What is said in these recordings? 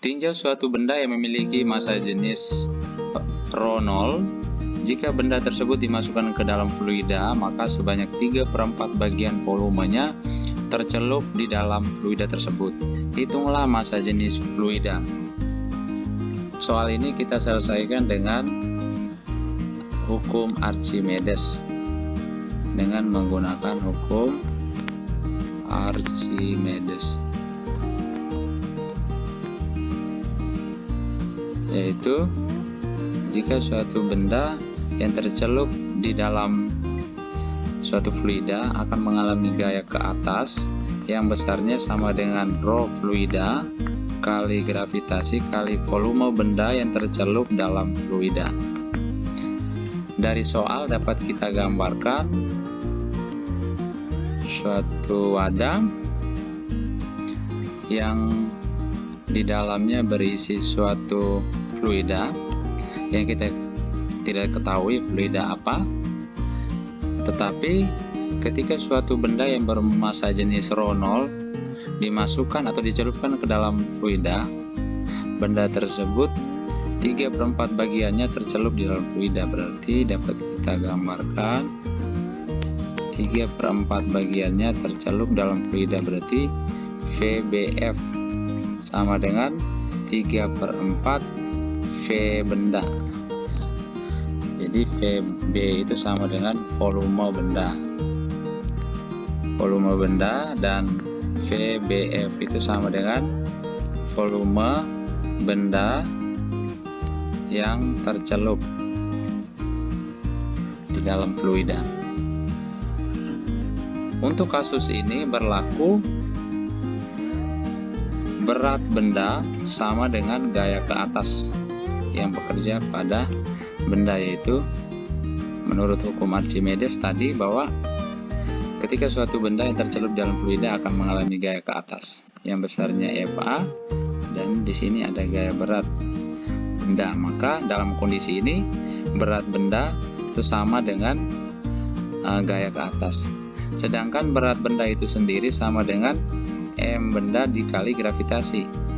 Tinjau suatu benda yang memiliki massa jenis ρ0. Jika benda tersebut dimasukkan ke dalam fluida, maka sebanyak 3/4 bagian volumenya tercelup di dalam fluida tersebut. Hitunglah massa jenis fluida. Soal ini kita selesaikan dengan hukum Archimedes dengan menggunakan hukum Archimedes, yaitu jika suatu benda yang tercelup di dalam suatu fluida akan mengalami gaya ke atas yang besarnya sama dengan ρ fluida kali gravitasi kali volume benda yang tercelup dalam fluida. Dari soal dapat kita gambarkan suatu wadah yang di dalamnya berisi suatu fluida yang kita tidak ketahui fluida apa, tetapi ketika suatu benda yang bermassa jenis ρ0 dimasukkan atau dicelupkan ke dalam fluida, benda tersebut 3/4 bagiannya tercelup di dalam fluida. Berarti dapat kita gambarkan 3/4 bagiannya tercelup dalam fluida, berarti VBF sama dengan 3/4 V benda. Jadi VB itu sama dengan volume benda. Volume benda dan VBF itu sama dengan volume benda yang tercelup di dalam fluida. Untuk kasus ini berlaku berat benda sama dengan gaya ke atas yang bekerja pada benda, yaitu menurut hukum Archimedes tadi bahwa ketika suatu benda yang tercelup dalam fluida akan mengalami gaya ke atas yang besarnya Fa, dan di sini ada gaya berat benda, maka dalam kondisi ini berat benda itu sama dengan gaya ke atas. Sedangkan berat benda itu sendiri sama dengan M benda dikali gravitasi.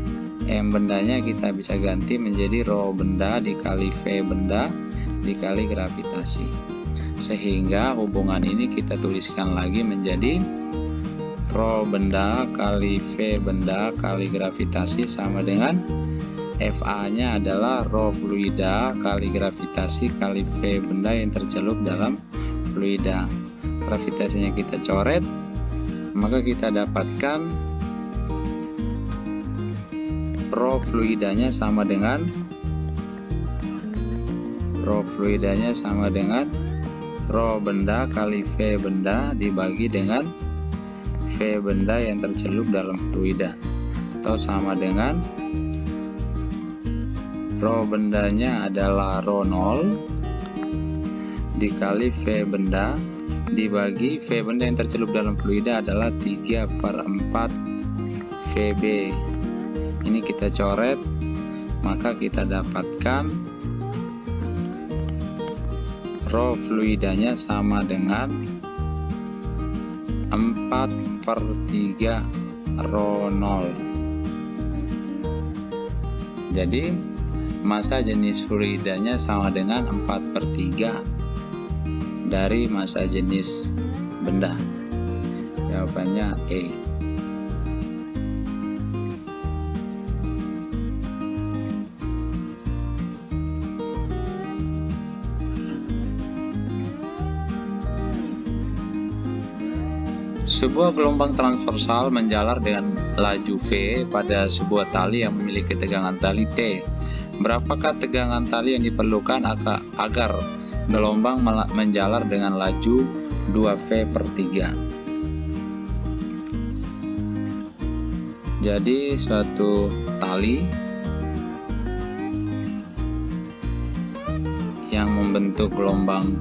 M bendanya kita bisa ganti menjadi ρ benda dikali V benda dikali gravitasi. Sehingga hubungan ini kita tuliskan lagi menjadi ρ benda kali V benda kali gravitasi sama dengan Fa-nya adalah ρ fluida kali gravitasi kali V benda yang tercelup dalam fluida. Gravitasinya kita coret, maka kita dapatkan ρ fluidanya sama dengan ρ benda kali V benda dibagi dengan V benda yang tercelup dalam fluida, atau sama dengan ρ bendanya adalah ρ0 dikali V benda dibagi V benda yang tercelup dalam fluida adalah 3/4 VB. Ini kita coret, maka kita dapatkan ρ fluidanya sama dengan 4/3 ρ0. Jadi massa jenis fluidanya sama dengan 4/3 dari massa jenis benda. Jawabannya E. Sebuah gelombang transversal menjalar dengan laju V pada sebuah tali yang memiliki tegangan tali T. Berapakah tegangan tali yang diperlukan agar gelombang menjalar dengan laju 2V/3? Jadi suatu tali yang membentuk gelombang